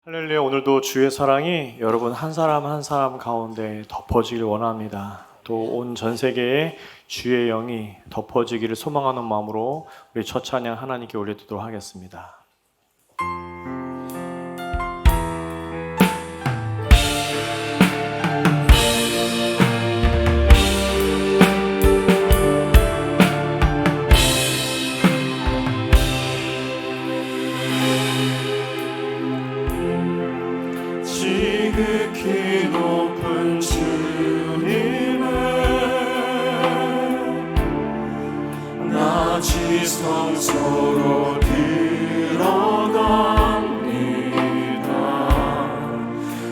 할렐루야. 오늘도 주의 사랑이 여러분 한 사람 한 사람 가운데 덮어지길 원합니다. 또 온 전 세계에 주의 영이 덮어지기를 소망하는 마음으로 우리 첫 찬양 하나님께 올려드리도록 하겠습니다. 지극히 높은 주님을 나 지성소로 들어갑니다.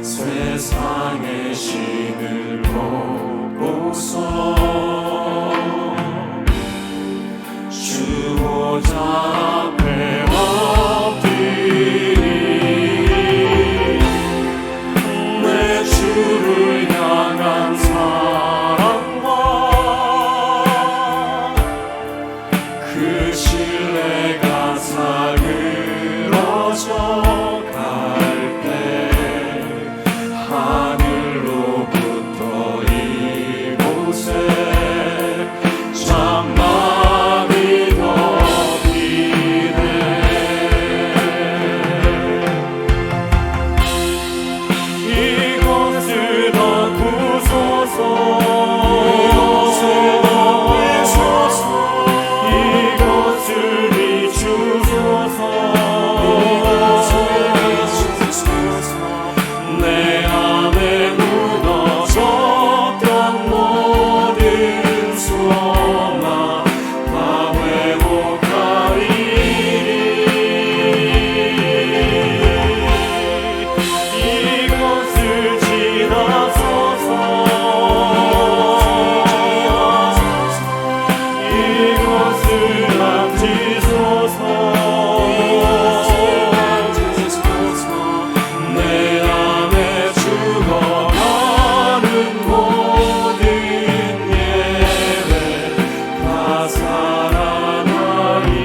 세상의 신을 보고서 주보좌 앞에 주를 향한 사랑과 그 신뢰가 사그러져 갈 때 하늘로부터 이곳에 장막이 덮이네. 이곳을 덮으소서, 이곳을 비추소서, 내 안에 무너졌던 모든 소망 다 회복하리니. 이곳을 지나소서, 이곳을 만지소서, 내 안에 죽어가는 모든 예배 다 살아나리라.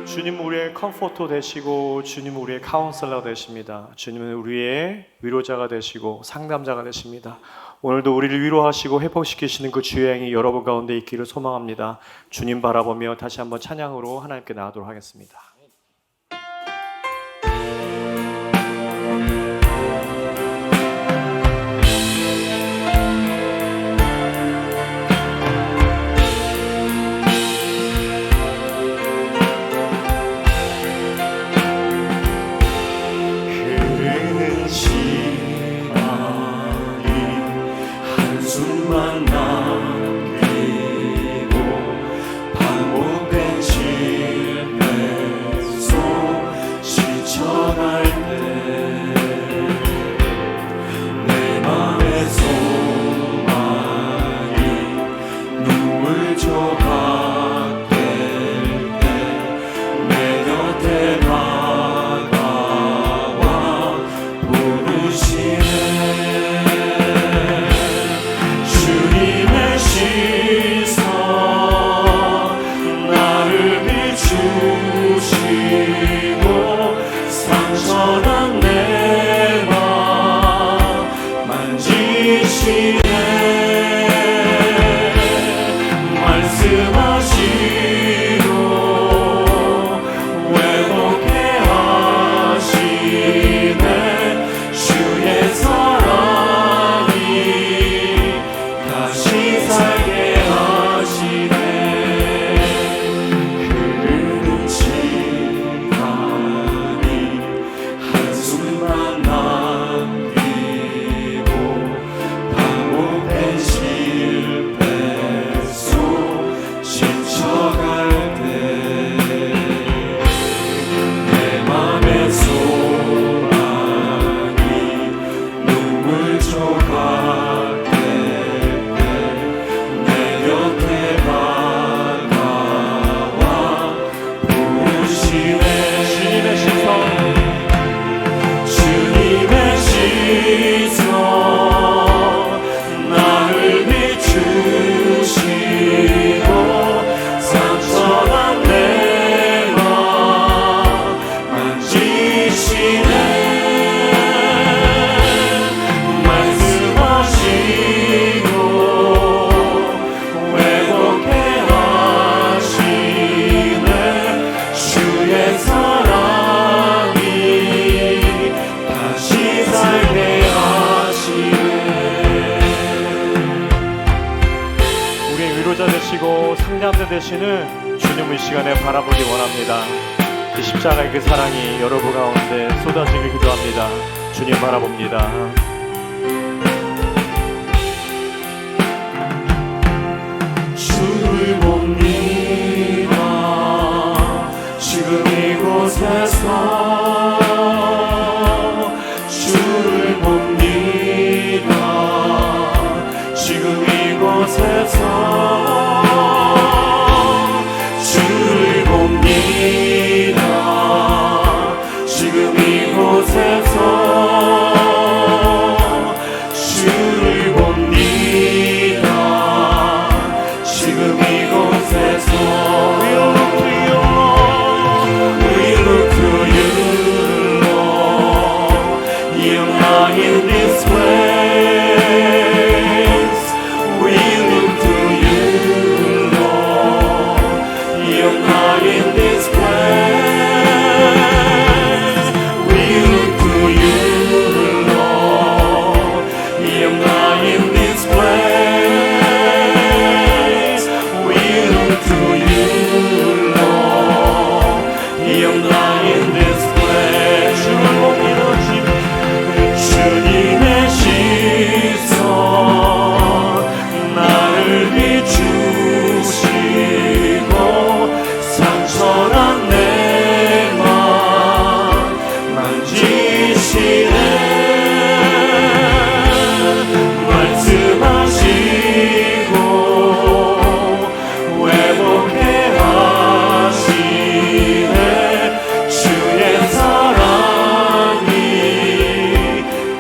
주님 우리의 컴포터 되시고 주님 우리의 카운셀러 되십니다. 주님은 우리의 위로자가 되시고 상담자가 되십니다. 오늘도 우리를 위로하시고 회복시키시는 그 주의 행이 여러분 가운데 있기를 소망합니다. 주님 바라보며 다시 한번 찬양으로 하나님께 나아가도록 하겠습니다. 흐르는 시간이 한숨만 남기고 반복된 실패 생명사 되시는 주님을 이 시간에 바라보기 원합니다. 그 십자가의 그 사랑이 여러분 가운데 쏟아지길 기도합니다. 주님 바라봅니다. 주를 봅니다. 지금 이곳에서 주를 봅니다. 지금 이곳에서 주를 봅니다. 지금 이곳에서 주를 봅니다. 지금 이곳에서 We look to you, Lord. You're not in this place. We look to you, Lord. You're not in this place. We look to you, Lord. You're not in this place. We look to you, Lord. You're not in this place. 주님의 시선 나를 비추시고 상처난 내 맘 만지시네. 말씀하시고 회복해 하시네. 주의 사랑이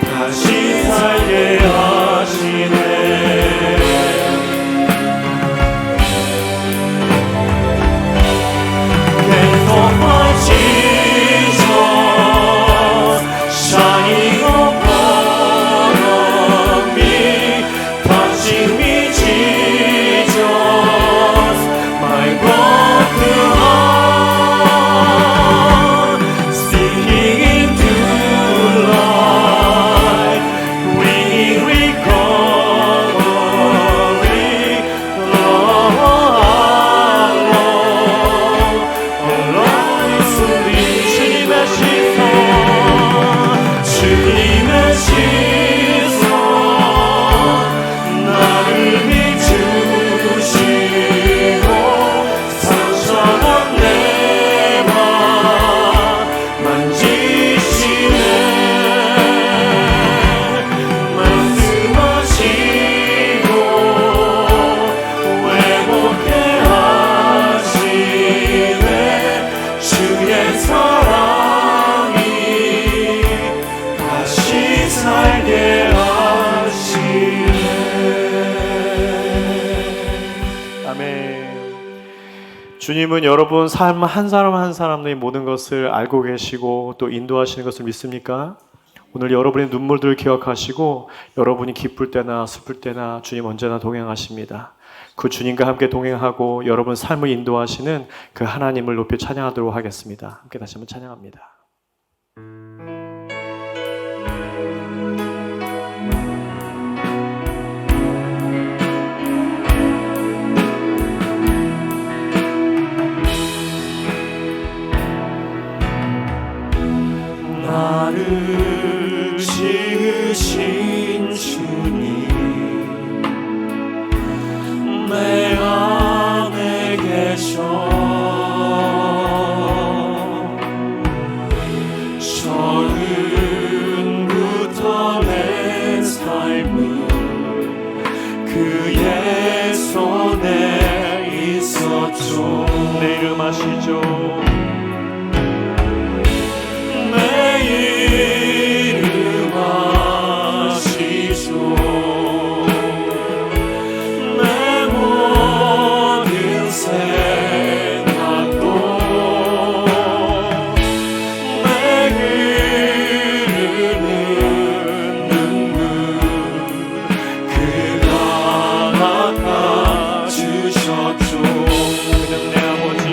다시 살게 하시네. Hands on my Jesus, shining upon me, touching me, Jesus, my broken heart, speaking into life, bringing recovery, 주님의 시선 나를 비추시고 상처난 내 맘 만지시네. 말씀하시고 회복해 하시네. 주의 사랑이 다시 살게 하시네. 아멘. 주님은 여러분 삶 한 사람 한 사람의 모든 것을 알고 계시고 또 인도하시는 것을 믿습니까? 오늘 여러분의 눈물들을 기억하시고 여러분이 기쁠 때나 슬플 때나 주님 언제나 동행하십니다. 그 주님과 함께 동행하고 여러분 삶을 인도하시는 그 하나님을 높이 찬양하도록 하겠습니다. 함께 다시 한번 찬양합니다. 나를 지으신 주님 내 안에 계셔. 처음부터 내 삶은 그의 손에 있었죠. 내 이름 아시죠? 주셨죠. 그냥 내 아버지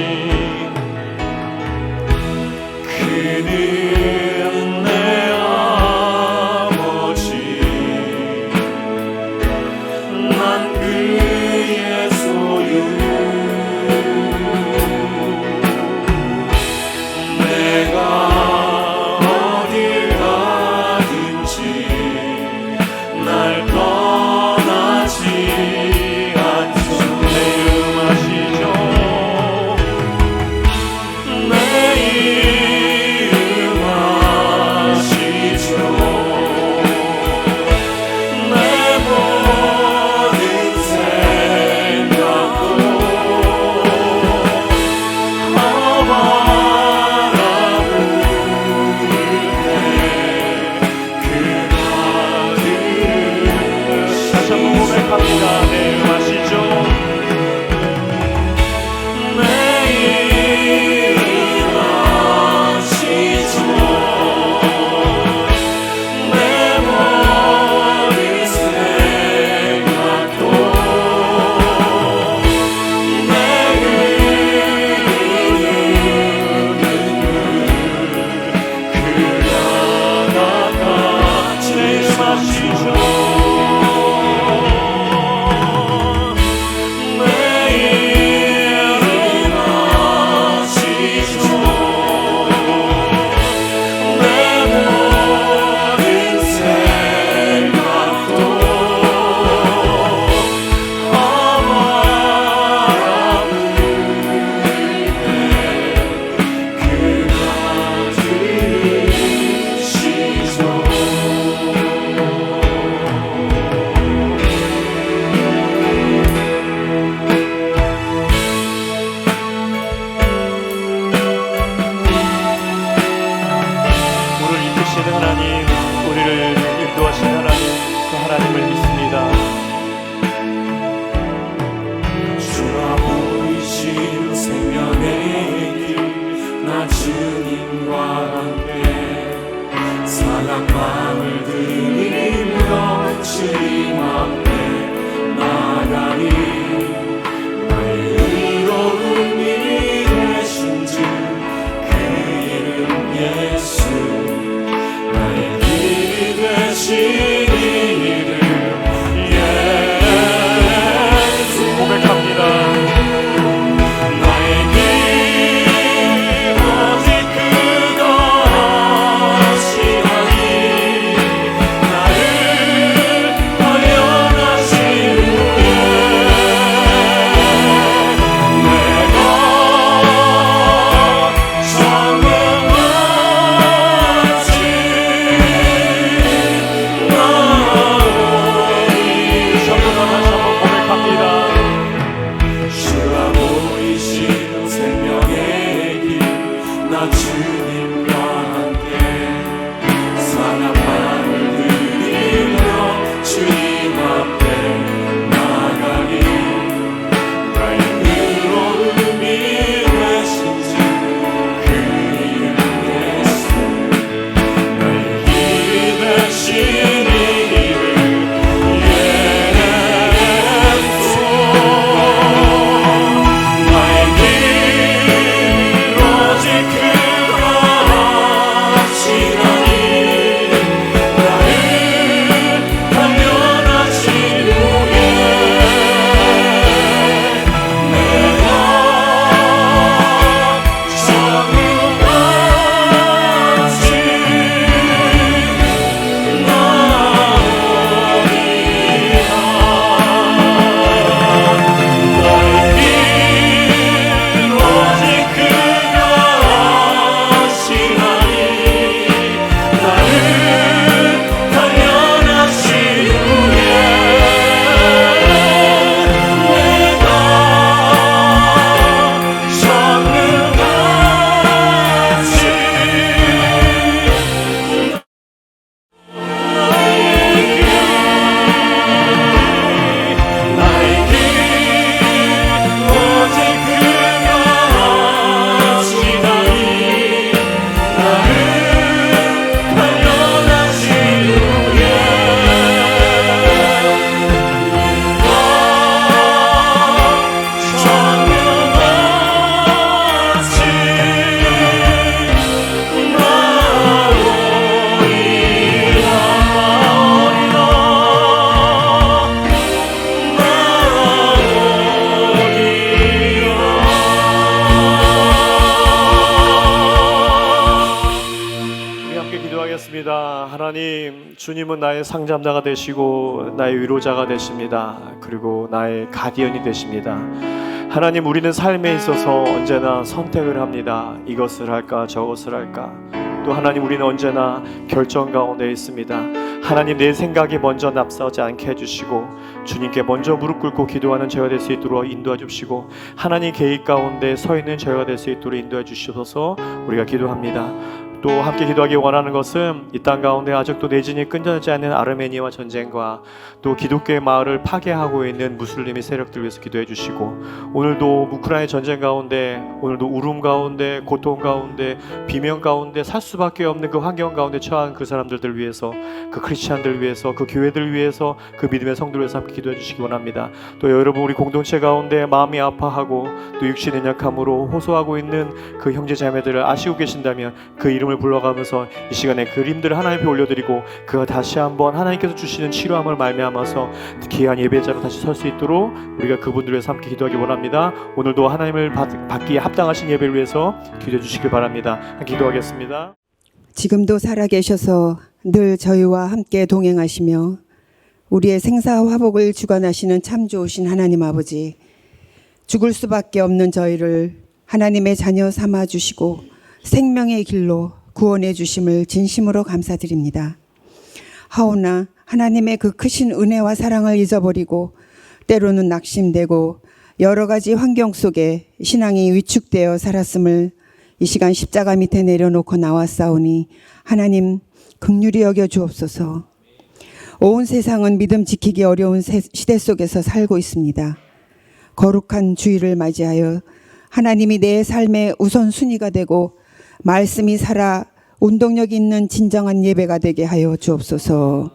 주님과 함께 사랑만을 드리며 주님 앞에 나가리 나의 의로움이 되신 주 그 이름 예수 나의 길이 되신 이 이름 예수 나의 길 오직 그가 하시나니 나를 단련하신 후에 내가 정금같이 하나님, 주님은 나의 상담자가 되시고 나의 위로자가 되십니다. 그리고 나의 가디언이 되십니다. 하나님, 우리는 삶에 있어서 언제나 선택을 합니다. 이것을 할까 저것을 할까. 또 하나님, 우리는 언제나 결정 가운데 있습니다. 하나님, 내 생각이 먼저 납사하지 않게 해주시고 주님께 먼저 무릎 꿇고 기도하는 저희가 될 수 있도록 인도해 주시고 하나님 계획 가운데 서 있는 저희가 될 수 있도록 인도해 주시옵소서. 우리가 기도합니다. 또 함께 기도하기 원하는 것은 이 땅 가운데 아직도 내진이 끊어지지 않는 아르메니아 전쟁과 또 기독교의 마을을 파괴하고 있는 무슬림의 세력들 위해서 기도해 주시고, 오늘도 우크라이나 전쟁 가운데, 오늘도 울음 가운데, 고통 가운데, 비명 가운데 살 수밖에 없는 그 환경 가운데 처한 그 사람들을 위해서, 그 크리스찬들 위해서, 그 교회들 위해서, 그 믿음의 성도를 위해서 함께 기도해 주시기 원합니다. 또 여러분, 우리 공동체 가운데 마음이 아파하고 또 육신의 약함으로 호소하고 있는 그 형제 자매들을 아시고 계신다면 그 이름을 불러가면서 이 시간에 그림들을 하나님 앞에 올려드리고 그가 다시 한번 하나님께서 주시는 치료함을 말미암아서 귀한 예배자로 다시 설 수 있도록 우리가 그분들을 위해서 함께 기도하기 원합니다. 오늘도 하나님을 받기에 합당하신 예배를 위해서 기도해 주시길 바랍니다. 기도하겠습니다. 지금도 살아계셔서 늘 저희와 함께 동행하시며 우리의 생사화복을 주관하시는 참 좋으신 하나님 아버지, 죽을 수밖에 없는 저희를 하나님의 자녀 삼아주시고 생명의 길로 구원해 주심을 진심으로 감사드립니다. 하오나 하나님의 그 크신 은혜와 사랑을 잊어버리고 때로는 낙심되고 여러 가지 환경 속에 신앙이 위축되어 살았음을 이 시간 십자가 밑에 내려놓고 나왔사오니 하나님 긍휼히 여겨 주옵소서. 온 세상은 믿음 지키기 어려운 시대 속에서 살고 있습니다. 거룩한 주일을 맞이하여 하나님이 내 삶의 우선순위가 되고 말씀이 살아 운동력 있는 진정한 예배가 되게 하여 주옵소서.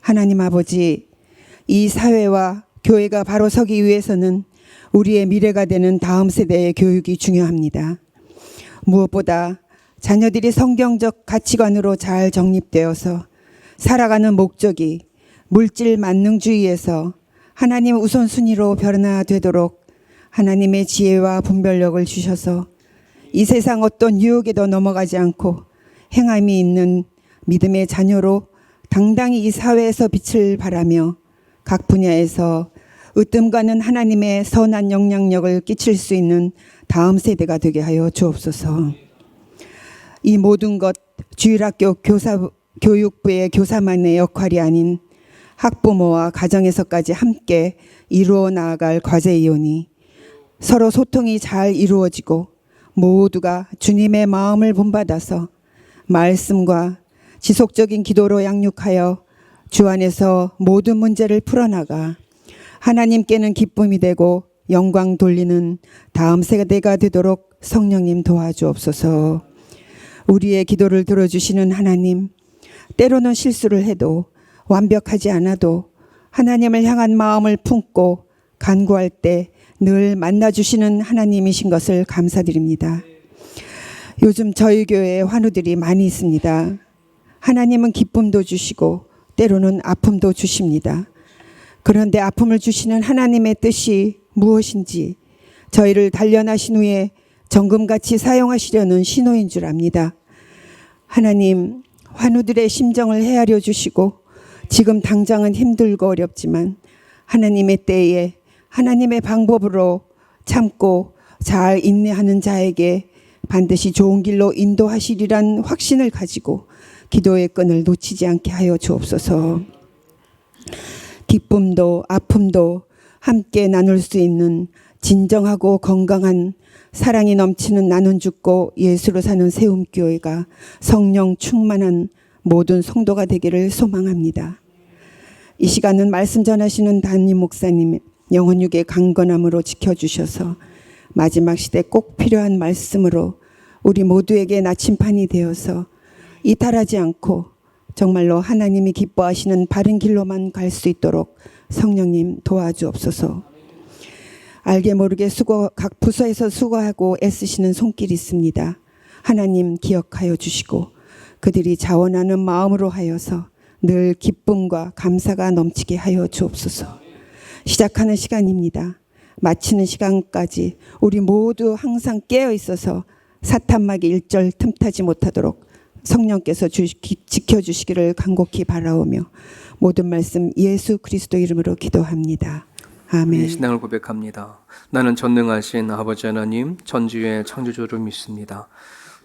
하나님 아버지, 이 사회와 교회가 바로 서기 위해서는 우리의 미래가 되는 다음 세대의 교육이 중요합니다. 무엇보다 자녀들이 성경적 가치관으로 잘 정립되어서 살아가는 목적이 물질 만능주의에서 하나님 우선순위로 변화되도록 하나님의 지혜와 분별력을 주셔서 이 세상 어떤 유혹에도 넘어가지 않고 행함이 있는 믿음의 자녀로 당당히 이 사회에서 빛을 발하며 각 분야에서 으뜸가는 하나님의 선한 영향력을 끼칠 수 있는 다음 세대가 되게 하여 주옵소서. 이 모든 것 주일학교 교육부의 교사만의 역할이 아닌 학부모와 가정에서까지 함께 이루어 나아갈 과제이오니 서로 소통이 잘 이루어지고 모두가 주님의 마음을 본받아서 말씀과 지속적인 기도로 양육하여 주 안에서 모든 문제를 풀어나가 하나님께는 기쁨이 되고 영광 돌리는 다음 세대가 되도록 성령님 도와주옵소서. 우리의 기도를 들어주시는 하나님, 때로는 실수를 해도 완벽하지 않아도 하나님을 향한 마음을 품고 간구할 때 늘 만나주시는 하나님이신 것을 감사드립니다. 요즘 저희 교회에 환우들이 많이 있습니다. 하나님은 기쁨도 주시고 때로는 아픔도 주십니다. 그런데 아픔을 주시는 하나님의 뜻이 무엇인지 저희를 단련하신 후에 정금같이 사용하시려는 신호인 줄 압니다. 하나님, 환우들의 심정을 헤아려 주시고 지금 당장은 힘들고 어렵지만 하나님의 때에 하나님의 방법으로 참고 잘 인내하는 자에게 반드시 좋은 길로 인도하시리란 확신을 가지고 기도의 끈을 놓치지 않게 하여 주옵소서. 기쁨도 아픔도 함께 나눌 수 있는 진정하고 건강한 사랑이 넘치는 나눈 죽고 예수로 사는 세움교회가 성령 충만한 모든 성도가 되기를 소망합니다. 이 시간은 말씀 전하시는 담임 목사님 영혼육의 강건함으로 지켜주셔서 마지막 시대 꼭 필요한 말씀으로 우리 모두에게 나침판이 되어서 이탈하지 않고 정말로 하나님이 기뻐하시는 바른 길로만 갈 수 있도록 성령님 도와주옵소서. 알게 모르게 각 부서에서 수고하고 애쓰시는 손길이 있습니다. 하나님 기억하여 주시고 그들이 자원하는 마음으로 하여서 늘 기쁨과 감사가 넘치게 하여 주옵소서. 시작하는 시간입니다. 마치는 시간까지 우리 모두 항상 깨어 있어서 사탄막이 일절 틈타지 못하도록 성령께서 지켜주시기를 간곡히 바라오며 모든 말씀 예수 그리스도 이름으로 기도합니다. 아멘. 신앙을 고백합니다. 나는 전능하신 아버지 하나님 전지의 창조주를 믿습니다.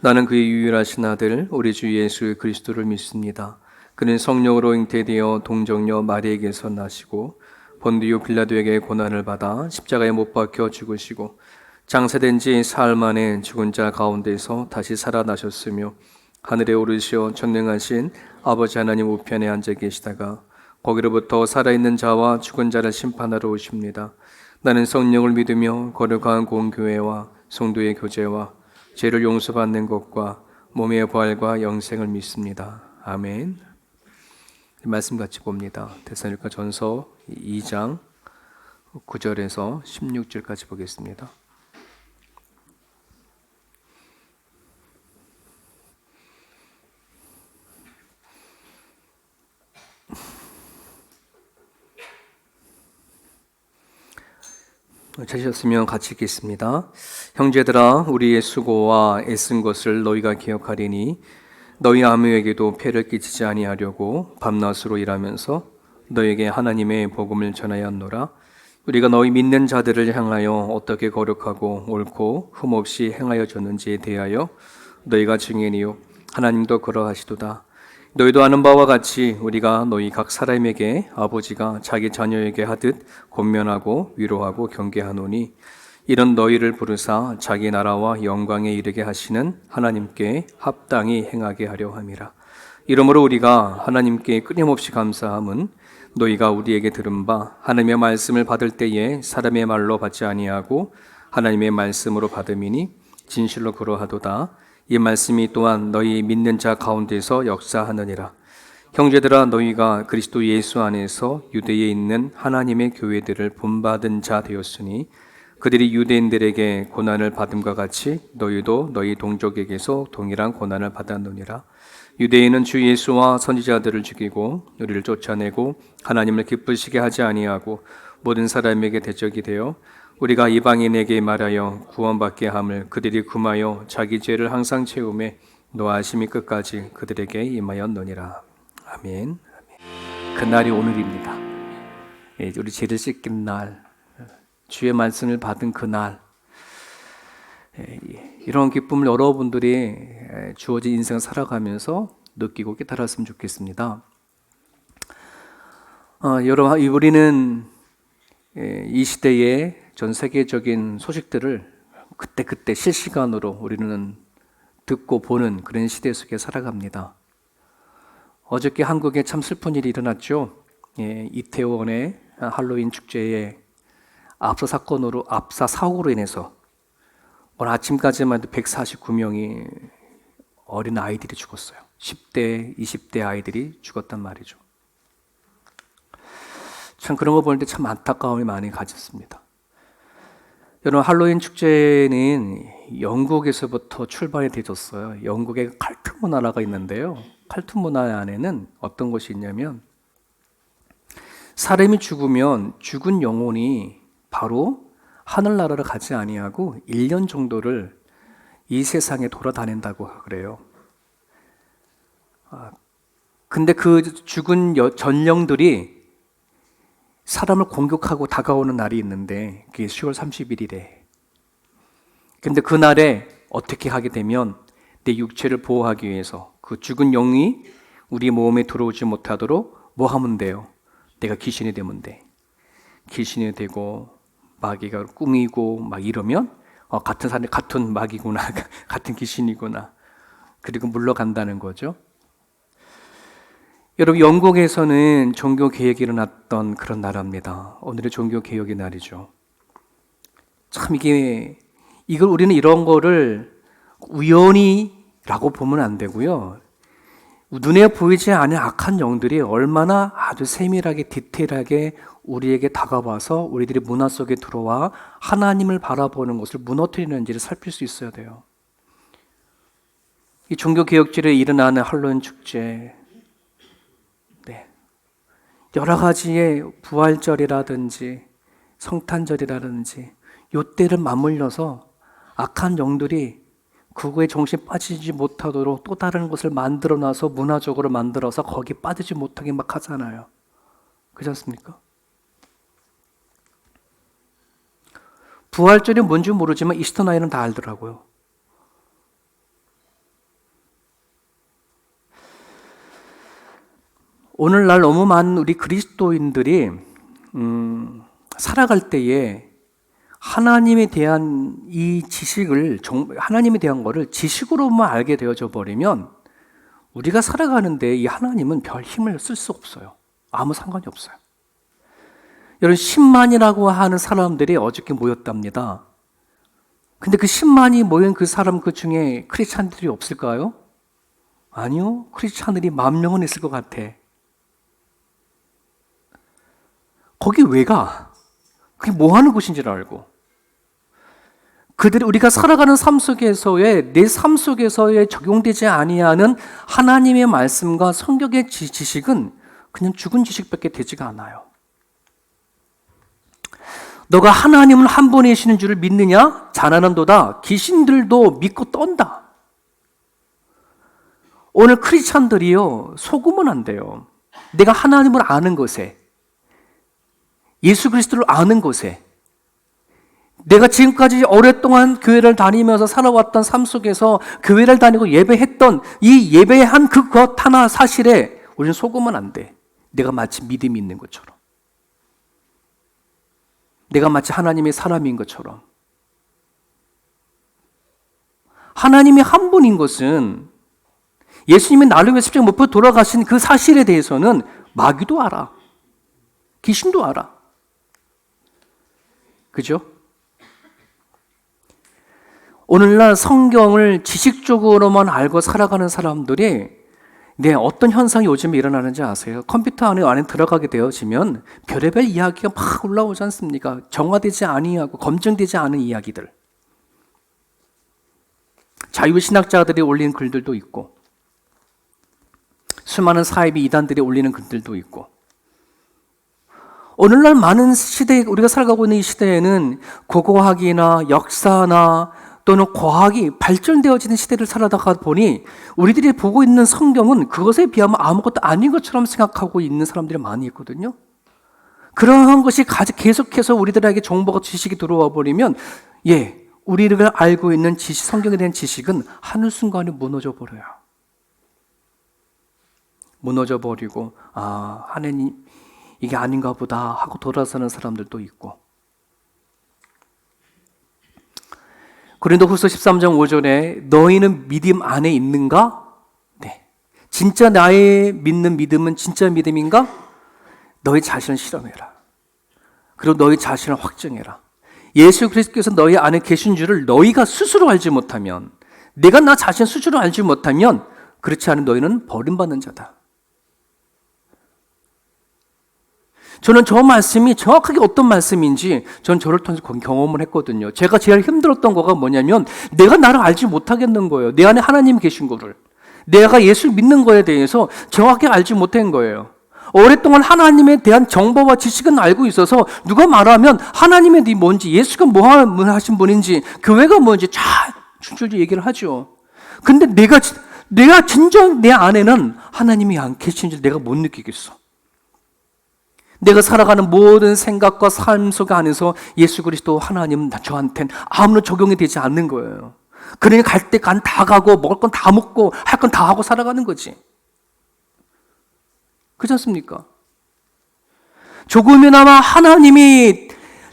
나는 그의 유일하신 아들 우리 주 예수 그리스도를 믿습니다. 그는 성령으로 잉태되어 동정녀 마리에게서 나시고 본디오 빌라도에게 고난을 받아 십자가에 못 박혀 죽으시고 장사된 지 사흘 만에 죽은 자 가운데서 다시 살아나셨으며 하늘에 오르시어 전능하신 아버지 하나님 우편에 앉아 계시다가 거기로부터 살아있는 자와 죽은 자를 심판하러 오십니다. 나는 성령을 믿으며 거룩한 공교회와 성도의 교제와 죄를 용서받는 것과 몸의 부활과 영생을 믿습니다. 아멘. 말씀 같이 봅니다. 데살로니가 전서 2장 9절에서 16절까지 보겠습니다. 찾으셨으면 같이 읽겠습니다. 형제들아, 우리의 수고와 애쓴 것을 너희가 기억하리니 너희 아무에게도 폐를 끼치지 아니하려고 밤낮으로 일하면서 너희에게 하나님의 복음을 전하였노라. 우리가 너희 믿는 자들을 향하여 어떻게 거룩하고 옳고 흠없이 행하여 줬는지에 대하여 너희가 증인이요 하나님도 그러하시도다. 너희도 아는 바와 같이 우리가 너희 각 사람에게 아버지가 자기 자녀에게 하듯 권면하고 위로하고 경계하노니 이런 너희를 부르사 자기 나라와 영광에 이르게 하시는 하나님께 합당히 행하게 하려 함이라. 이러므로 우리가 하나님께 끊임없이 감사함은 너희가 우리에게 들은 바 하나님의 말씀을 받을 때에 사람의 말로 받지 아니하고 하나님의 말씀으로 받음이니 진실로 그러하도다. 이 말씀이 또한 너희 믿는 자 가운데서 역사하느니라. 형제들아, 너희가 그리스도 예수 안에서 유대에 있는 하나님의 교회들을 본받은 자 되었으니 그들이 유대인들에게 고난을 받음과 같이 너희도 너희 동족에게서 동일한 고난을 받았느니라. 유대인은 주 예수와 선지자들을 죽이고 우리를 쫓아내고 하나님을 기쁘시게 하지 아니하고 모든 사람에게 대적이 되어 우리가 이방인에게 말하여 구원받게 함을 그들이 금하여 자기 죄를 항상 채우매 노하심이 끝까지 그들에게 임하였느니라. 아멘. 그날이 오늘입니다. 우리 죄를 씻긴 날, 주의 말씀을 받은 그날, 이런 기쁨을 여러분들이 주어진 인생 살아가면서 느끼고 깨달았으면 좋겠습니다. 여러분, 우리는 이 시대의 전 세계적인 소식들을 그때 실시간으로 우리는 듣고 보는 그런 시대 속에 살아갑니다. 어저께 한국에 참 슬픈 일이 일어났죠. 이태원의 할로윈 축제에 압사 사고로 인해서 오늘 아침까지만 해도 149명이 어린 아이들이 죽었어요. 10대, 20대 아이들이 죽었단 말이죠. 참 그런 거 보는데 참 안타까움이 많이 가졌습니다. 여러분, 할로윈 축제는 영국에서부터 출발이 되었어요. 영국에 칼투 문화라가 있는데요. 칼투 문화 안에는 어떤 것이 있냐면 사람이 죽으면 죽은 영혼이 바로 하늘나라를 가지 아니하고 1년 정도를 이 세상에 돌아다닌다고 그래요. 근데 그 죽은 전령들이 사람을 공격하고 다가오는 날이 있는데 그게 10월 30일이래. 근데 그날에 어떻게 하게 되면 내 육체를 보호하기 위해서 그 죽은 영이 우리 몸에 들어오지 못하도록 뭐 하면 돼요? 내가 귀신이 되면 돼. 귀신이 되고 마귀가 꾸미고 막 이러면 같은 사람이 같은 마귀구나, 같은 귀신이구나. 그리고 물러간다는 거죠. 여러분, 영국에서는 종교 개혁이 일어났던 그런 나라입니다. 오늘의 종교 개혁의 날이죠. 참 이걸 우리는 이런 거를 우연히라고 보면 안 되고요. 눈에 보이지 않는 악한 영들이 얼마나 아주 세밀하게 디테일하게 우리에게 다가와서 우리들의 문화 속에 들어와 하나님을 바라보는 것을 무너뜨리는지를 살필 수 있어야 돼요. 이 종교개혁절에 일어나는 할로윈 축제, 여러 가지의 부활절이라든지 성탄절이라든지 요때를 맞물려서 악한 영들이 그거에 정신 빠지지 못하도록 또 다른 것을 만들어놔서 문화적으로 만들어서 거기 빠지지 못하게 막 하잖아요. 그렇지 않습니까? 부활절이 뭔지 모르지만 이스터 나이는 다 알더라고요. 오늘날 너무 많은 우리 그리스도인들이 살아갈 때에 하나님에 대한 이 지식을, 하나님에 대한 거를 지식으로만 알게 되어져 버리면 우리가 살아가는데 이 하나님은 별 힘을 쓸 수 없어요. 아무 상관이 없어요. 여러분, 10만이라고 하는 사람들이 어저께 모였답니다. 근데 그 10만이 모인 그 사람 그 중에 크리스찬들이 없을까요? 아니요. 크리스찬들이 10,000명은 있을 것 같아. 거기 왜 가? 그게 뭐 하는 곳인지를 알고. 그들이 우리가 살아가는 삶 속에서의 내 삶 속에서의 적용되지 아니하는 하나님의 말씀과 성경의 지식은 그냥 죽은 지식밖에 되지가 않아요. 너가 하나님은 한 분이시는 줄을 믿느냐? 자나는도다. 귀신들도 믿고 떤다. 오늘 크리스찬들이요, 속으면 안 돼요. 내가 하나님을 아는 것에, 예수 그리스도를 아는 것에, 내가 지금까지 오랫동안 교회를 다니면서 살아왔던 삶 속에서 교회를 다니고 예배했던 이 예배한 그것 하나 사실에 우리는 속으면 안 돼. 내가 마치 믿음이 있는 것처럼, 내가 마치 하나님의 사람인 것처럼. 하나님이 한 분인 것은, 예수님이 나를 위해 십자가에 못 박혀 돌아가신 그 사실에 대해서는 마귀도 알아, 귀신도 알아. 그죠? 오늘날 성경을 지식적으로만 알고 살아가는 사람들이 어떤 현상이 요즘에 일어나는지 아세요? 컴퓨터 안에 들어가게 되어지면 별의별 이야기가 막 올라오지 않습니까? 정화되지 아니하고 검증되지 않은 이야기들. 자유신학자들이 올리는 글들도 있고, 수많은 사이비 이단들이 올리는 글들도 있고. 오늘날 많은 시대에, 우리가 살아가고 있는 이 시대에는 고고학이나 역사나 또는 과학이 발전되어지는 시대를 살아가다 보니 우리들이 보고 있는 성경은 그것에 비하면 아무것도 아닌 것처럼 생각하고 있는 사람들이 많이 있거든요. 그러한 것이 계속해서 우리들에게 정보가 지식이 들어와 버리면 우리가 알고 있는 지식, 성경에 대한 지식은 한순간에 무너져 버려요. 무너져 버리고 하나님 이게 아닌가 보다 하고 돌아서는 사람들도 있고. 고린도후서 13장 5절에 너희는 믿음 안에 있는가? 네. 진짜 나의 믿는 믿음은 진짜 믿음인가? 너희 자신을 실험해라. 그리고 너희 자신을 확증해라. 예수 그리스도께서 너희 안에 계신 줄을 너희가 스스로 알지 못하면, 내가 나 자신 스스로 알지 못하면 그렇지 않은 너희는 버림받는 자다. 저는 저 말씀이 정확하게 어떤 말씀인지 저는 저를 통해서 경험을 했거든요. 제가 제일 힘들었던 거가 뭐냐면 내가 나를 알지 못하겠는 거예요. 내 안에 하나님이 계신 거를. 내가 예수를 믿는 거에 대해서 정확히 알지 못한 거예요. 오랫동안 하나님에 대한 정보와 지식은 알고 있어서 누가 말하면 하나님의 네 뭔지, 예수가 뭐 하신 분인지, 교회가 뭔지 쫙 줄줄이 얘기를 하죠. 근데 내가 진정 내 안에는 하나님이 안 계신 줄 내가 못 느끼겠어. 내가 살아가는 모든 생각과 삶 속 안에서 예수 그리스도 하나님 저한테는 아무런 적용이 되지 않는 거예요. 그러니 갈 때 간 다 가고 먹을 건 다 먹고 할 건 다 하고 살아가는 거지. 그렇지 않습니까? 조금이나마 하나님이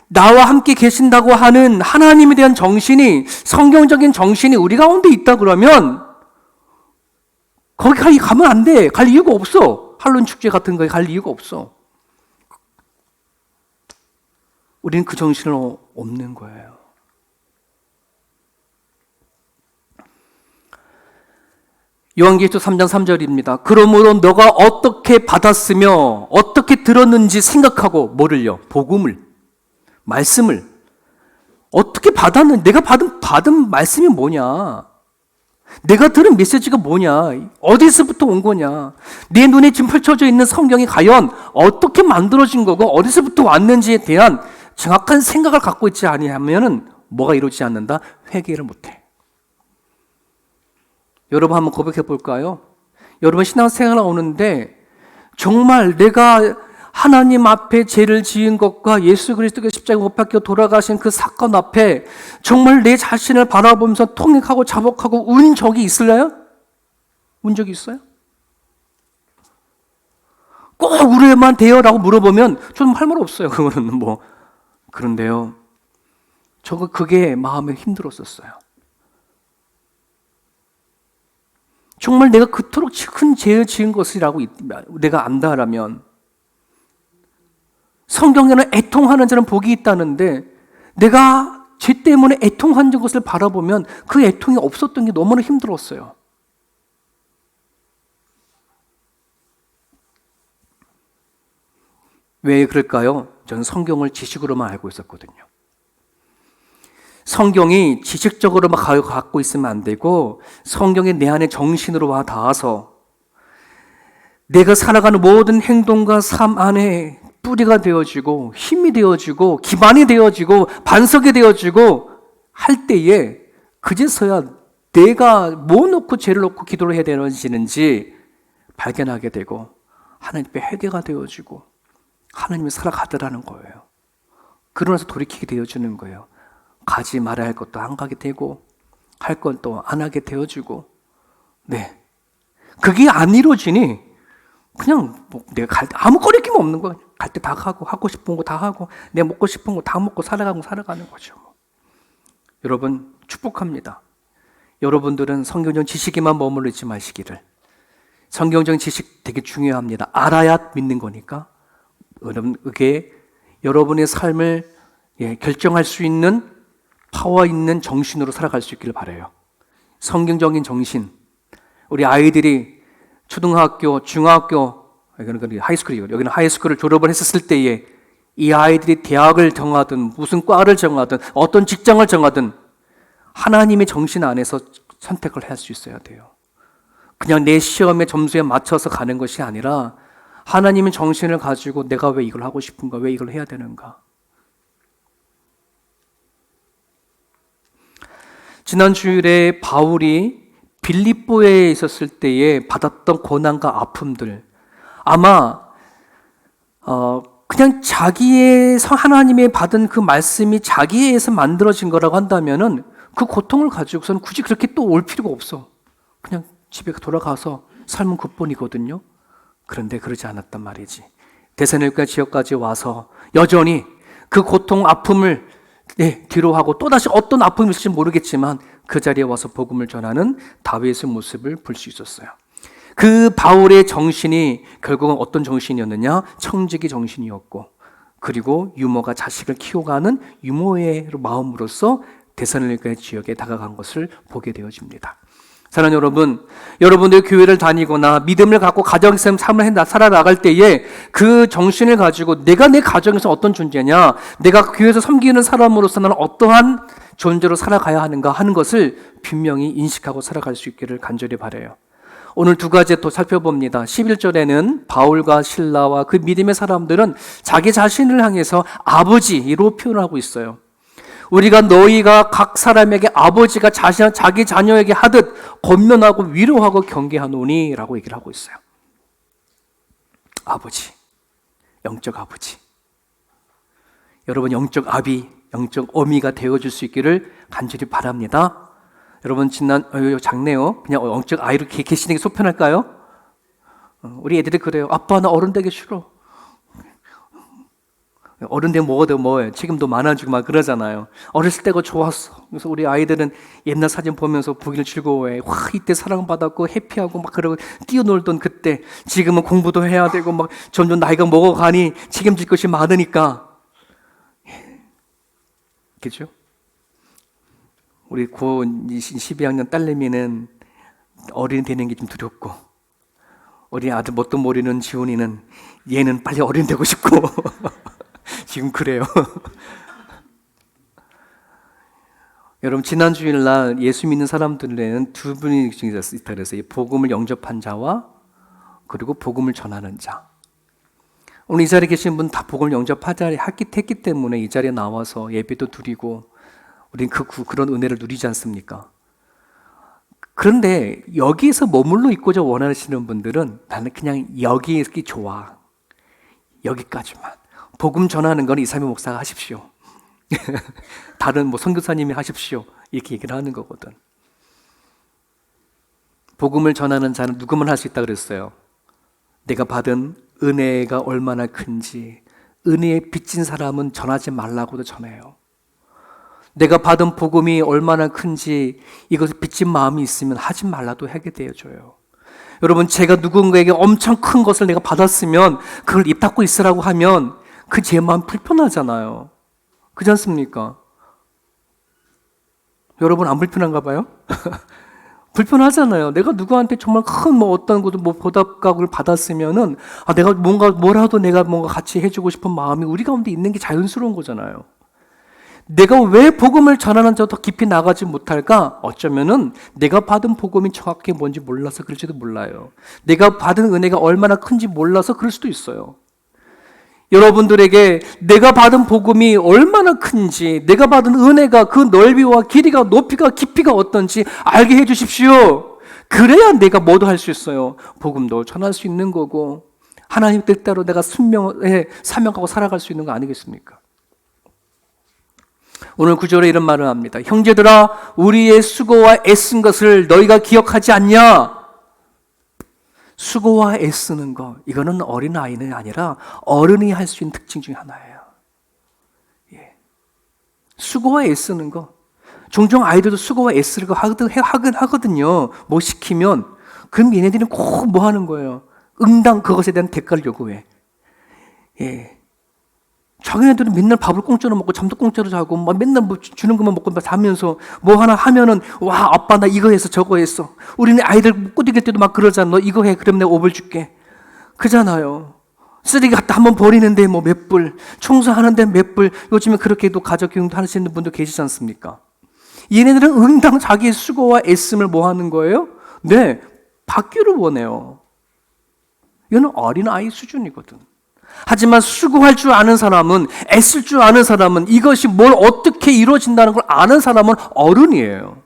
나와 함께 계신다고 하는 하나님에 대한 정신이, 성경적인 정신이 우리 가운데 있다 그러면 거기 가면 안 돼. 갈 이유가 없어. 할로윈 축제 같은 거에 갈 이유가 없어. 우리는 그 정신을 없는 거예요. 요한계시록 3장 3절입니다. 그러므로 너가 어떻게 받았으며 어떻게 들었는지 생각하고, 뭐를요? 복음을, 말씀을 어떻게 받았는지, 내가 받은 말씀이 뭐냐, 내가 들은 메시지가 뭐냐, 어디서부터 온 거냐, 내 눈에 지금 펼쳐져 있는 성경이 과연 어떻게 만들어진 거고 어디서부터 왔는지에 대한 정확한 생각을 갖고 있지 아니하면은 뭐가 이루어지지 않는다? 회개를 못해. 여러분 한번 고백해 볼까요? 여러분 신앙생활 오는데 정말 내가 하나님 앞에 죄를 지은 것과 예수 그리스도께서 십자가 못 박혀 돌아가신 그 사건 앞에 정말 내 자신을 바라보면서 통역하고 자복하고 운 적이 있을래요? 운 적이 있어요? 꼭 우리만 돼요라고 물어보면 좀 할 말 없어요. 그거는 뭐. 그런데요, 그게 마음에 힘들었었어요. 정말 내가 그토록 큰 죄를 지은 것이라고 내가 안다라면, 성경에는 애통하는 자는 복이 있다는데 내가 죄 때문에 애통한 것을 바라보면 그 애통이 없었던 게 너무나 힘들었어요. 왜 그럴까요? 저는 성경을 지식으로만 알고 있었거든요. 성경이 지식적으로만 갖고 있으면 안 되고 성경이 내 안에 정신으로 와 닿아서 내가 살아가는 모든 행동과 삶 안에 뿌리가 되어지고 힘이 되어지고 기반이 되어지고 반석이 되어지고 할 때에 그제서야 내가 뭐 놓고 죄를 놓고 기도를 해야 되는지 발견하게 되고 하나님 앞에 회개가 되어지고 하나님이 살아가더라는 거예요. 그러면서 돌이키게 되어지는 거예요. 가지 말아야 할 것도 안 가게 되고 할 건 또 안 하게 되어지고, 네, 그게 안 이루어지니 그냥 뭐 내가 갈 때 아무 거리낌 없는 거예요. 갈 때 다 가고 하고 싶은 거 다 하고 내가 먹고 싶은 거 다 먹고 살아가는 거죠. 여러분 축복합니다. 여러분들은 성경적 지식에만 머물러 있지 마시기를. 성경적 지식 되게 중요합니다. 알아야 믿는 거니까 여러분 그게 여러분의 삶을 결정할 수 있는 파워 있는 정신으로 살아갈 수 있기를 바라요. 성경적인 정신. 우리 아이들이 초등학교, 중학교, 여기는 하이스쿨이요. 여기는 하이스쿨을 졸업을 했었을 때에 이 아이들이 대학을 정하든 무슨 과를 정하든 어떤 직장을 정하든 하나님의 정신 안에서 선택을 할 수 있어야 돼요. 그냥 내 시험의 점수에 맞춰서 가는 것이 아니라 하나님의 정신을 가지고 내가 왜 이걸 하고 싶은가, 왜 이걸 해야 되는가. 지난 주일에 바울이 빌립보에 있었을 때에 받았던 고난과 아픔들, 아마 그냥 자기의 하나님의 받은 그 말씀이 자기에서 만들어진 거라고 한다면은 그 고통을 가지고서는 굳이 그렇게 또 올 필요가 없어. 그냥 집에 돌아가서 삶은 그뿐이거든요. 그런데 그러지 않았단 말이지. 데살로니가 지역까지 와서 여전히 그 고통, 아픔을 뒤로 하고 또다시 어떤 아픔이 있을지 모르겠지만 그 자리에 와서 복음을 전하는 다윗의 모습을 볼 수 있었어요. 그 바울의 정신이 결국은 어떤 정신이었느냐? 청지기 정신이었고, 그리고 유모가 자식을 키워가는 유모의 마음으로서 데살로니가 지역에 다가간 것을 보게 되어집니다. 사랑하는 여러분, 여러분들 교회를 다니거나 믿음을 갖고 가정에서 삶을 살아나갈 때에 그 정신을 가지고 내가 내 가정에서 어떤 존재냐, 내가 교회에서 섬기는 사람으로서 나는 어떠한 존재로 살아가야 하는가 하는 것을 분명히 인식하고 살아갈 수 있기를 간절히 바라요. 오늘 두 가지 또 살펴봅니다. 11절에는 바울과 실라와 그 믿음의 사람들은 자기 자신을 향해서 아버지로 표현하고 있어요. 우리가 너희가 각 사람에게 아버지가 자기 자녀에게 하듯 권면하고 위로하고 경계하노니 라고 얘기를 하고 있어요. 아버지, 영적 아버지. 여러분 영적 아비, 영적 어미가 되어줄 수 있기를 간절히 바랍니다. 여러분 작네요. 그냥 영적 아이로 계시는 게 속편할까요? 우리 애들이 그래요. 아빠 나 어른 되기 싫어. 어른 되면 뭐예요? 책임도 많아지고 막 그러잖아요. 어렸을 때가 좋았어. 그래서 우리 아이들은 옛날 사진 보면서 보기를 즐거워해. 와, 이때 사랑받았고 해피하고 막 그러고 뛰어놀던 그때. 지금은 공부도 해야 되고 막 점점 나이가 먹어가니 책임질 것이 많으니까. 그죠? 우리 고 12학년 딸내미는 어른이 되는 게 좀 두렵고, 우리 아들 뭣도 모르는 지훈이는 얘는 빨리 어른 되고 싶고 지금 그래요. 여러분 지난 주일날 예수 믿는 사람들에는 두 분이 있다 그랬어요. 복음을 영접한 자와 그리고 복음을 전하는 자. 오늘 이 자리에 계신 분 다 복음을 했기 때문에 이 자리에 나와서 예배도 드리고 우리는 그런 은혜를 누리지 않습니까? 그런데 여기에서 머물러 있고자 원하시는 분들은 나는 그냥 여기 있기 좋아. 여기까지만. 복음 전하는 건 이삼위 목사가 하십시오. 다른 선교사님이 하십시오. 이렇게 얘기를 하는 거거든. 복음을 전하는 자는 누구만 할 수 있다 그랬어요. 내가 받은 은혜가 얼마나 큰지, 은혜에 빚진 사람은 전하지 말라고도 전해요. 내가 받은 복음이 얼마나 큰지 이것을 빚진 마음이 있으면 하지 말라도 하게 되어줘요. 여러분 제가 누군가에게 엄청 큰 것을 내가 받았으면 그걸 입 닫고 있으라고 하면 그 제 마음 불편하잖아요. 그렇지 않습니까? 여러분 안 불편한가 봐요? 불편하잖아요. 내가 누구한테 정말 큰 어떤 것도 보답각을 받았으면은 내가 뭐라도 내가 뭔가 같이 해주고 싶은 마음이 우리 가운데 있는 게 자연스러운 거잖아요. 내가 왜 복음을 전하는 자 더 깊이 나가지 못할까? 어쩌면은 내가 받은 복음이 정확히 뭔지 몰라서 그럴지도 몰라요. 내가 받은 은혜가 얼마나 큰지 몰라서 그럴 수도 있어요. 여러분들에게 내가 받은 복음이 얼마나 큰지, 내가 받은 은혜가 그 넓이와 길이가 높이가 깊이가 어떤지 알게 해주십시오. 그래야 내가 뭐도 할 수 있어요. 복음도 전할 수 있는 거고 하나님 뜻대로 내가 사명하고 살아갈 수 있는 거 아니겠습니까? 오늘 9절에 이런 말을 합니다. 형제들아 우리의 수고와 애쓴 것을 너희가 기억하지 않냐? 수고와 애쓰는 것, 이거는 어린아이는 아니라 어른이 할 수 있는 특징 중에 하나예요. 수고와 애쓰는 것. 종종 아이들도 수고와 애쓰는 거 하거든요. 뭐 시키면 그럼 얘네들은 꼭 뭐 하는 거예요? 응당 그것에 대한 대가를 요구해. 자기네들은 맨날 밥을 공짜로 먹고 잠도 공짜로 자고 막 맨날 뭐 주는 것만 먹고 자면서 뭐 하나 하면은 와 아빠 나 이거 했어 저거 했어. 우리는 아이들 꾸짖을 때도 막 그러잖아. 너 이거 해 그럼 내가 5불 줄게. 그잖아요. 쓰레기 갖다 한번 버리는데 뭐 몇 불, 청소하는데 몇 불. 요즘에 그렇게도 가족교육도 하시는 분도 계시지 않습니까? 얘네들은 응당 자기의 수고와 애씀을 뭐 하는 거예요? 네, 받기를 원해요. 이거는 어린아이 수준이거든. 하지만 수고할 줄 아는 사람은, 애쓸 줄 아는 사람은, 이것이 뭘 어떻게 이루어진다는 걸 아는 사람은 어른이에요.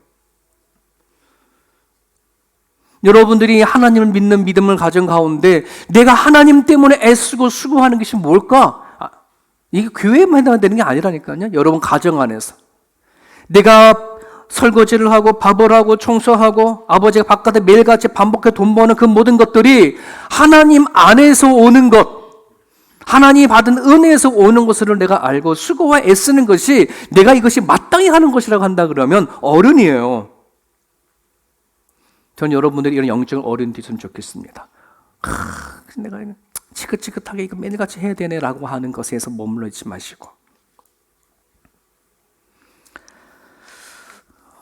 여러분들이 하나님을 믿는 믿음을 가정 가운데 내가 하나님 때문에 애쓰고 수고하는 것이 뭘까? 이게 교회에만 해당되는 게 아니라니까요. 여러분 가정 안에서 내가 설거지를 하고 밥을 하고 청소하고 아버지가 바깥에 매일같이 반복해 돈 버는 그 모든 것들이 하나님 안에서 오는 것, 하나님이 받은 은혜에서 오는 것을 내가 알고 수고와 애쓰는 것이 내가 이것이 마땅히 하는 것이라고 한다 그러면 어른이에요. 전 여러분들이 이런 영적인 어른이 됐으면 좋겠습니다. 내가 지긋지긋하게 이거 매일같이 해야 되네 라고 하는 것에서 머물러 있지 마시고.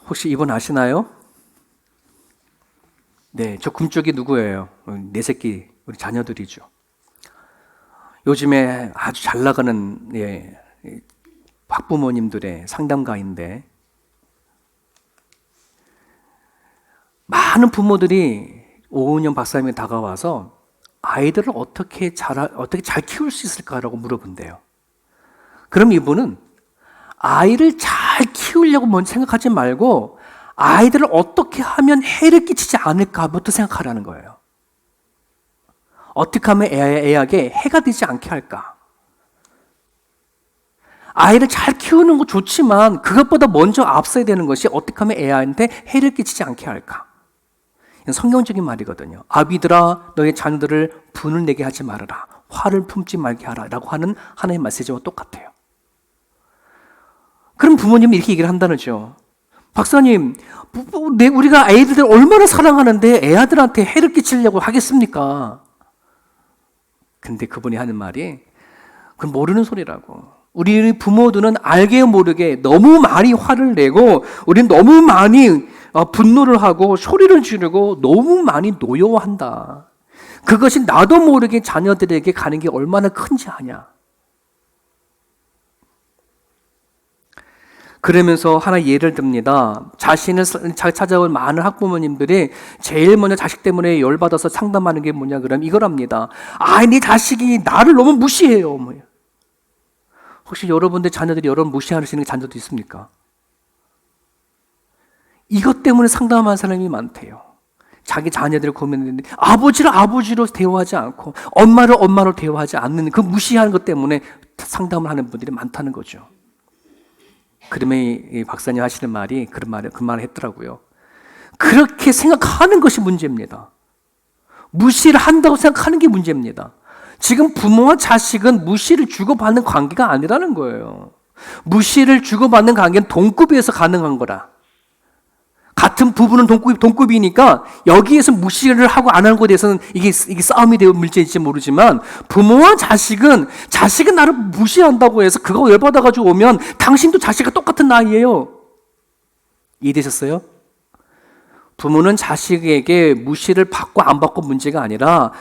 혹시 이분 아시나요? 네, 저 금쪽이 누구예요? 내 새끼, 우리 자녀들이죠. 요즘에 아주 잘 나가는 학부모님들의 상담가인데, 많은 부모들이 5년 박사님이 다가와서 아이들을 어떻게 잘 키울 수 있을까라고 물어본대요. 그럼 이분은 아이를 잘 키우려고 먼저 생각하지 말고 아이들을 어떻게 하면 해를 끼치지 않을까부터 생각하라는 거예요. 어떻게 하면 애에게 해가 되지 않게 할까? 아이를 잘 키우는 거 좋지만 그것보다 먼저 앞서야 되는 것이 어떻게 하면 애한테 해를 끼치지 않게 할까? 성경적인 말이거든요. 아비들아 너의 자녀들을 분을 내게 하지 말아라. 화를 품지 말게 하라 라고 하는 하나님의 메시지와 똑같아요. 그럼 부모님이 이렇게 얘기를 한다는죠. 박사님, 우리가 아이들을 얼마나 사랑하는데 애아들한테 해를 끼치려고 하겠습니까? 근데 그분이 하는 말이 그건 모르는 소리라고. 우리 부모들은 알게 모르게 너무 많이 화를 내고 우리는 너무 많이 분노를 하고 소리를 지르고 너무 많이 노여워한다. 그것이 나도 모르게 자녀들에게 가는 게 얼마나 큰지 아냐. 그러면서 하나 예를 듭니다. 자신을 찾아온 많은 학부모님들이 제일 먼저 자식 때문에 열받아서 상담하는 게 뭐냐 그러면 이거랍니다. 네 자식이 나를 너무 무시해요. 혹시 여러분들 자녀들이 여러분 무시하시는 자녀도 있습니까? 이것 때문에 상담한 사람이 많대요. 자기 자녀들을 고민했는데 아버지를 아버지로 대화하지 않고 엄마를 엄마로 대화하지 않는 그 무시하는 것 때문에 상담을 하는 분들이 많다는 거죠. 그러면 이 박사님 하시는 말이 그 말을 했더라고요. 그렇게 생각하는 것이 문제입니다. 무시를 한다고 생각하는 게 문제입니다. 지금 부모와 자식은 무시를 주고받는 관계가 아니라는 거예요. 무시를 주고받는 관계는 동급에서 가능한 거라. 같은 부부는 동급이니까 여기에서 무시를 하고 안 하는 것에 대해서는 이게 싸움이 되어 문제일지 모르지만 부모와 자식은 나를 무시한다고 해서 그거 열받아가지고 오면 당신도 자식과 똑같은 나이예요. 이해되셨어요? 부모는 자식에게 무시를 받고 안 받고 문제가 아니라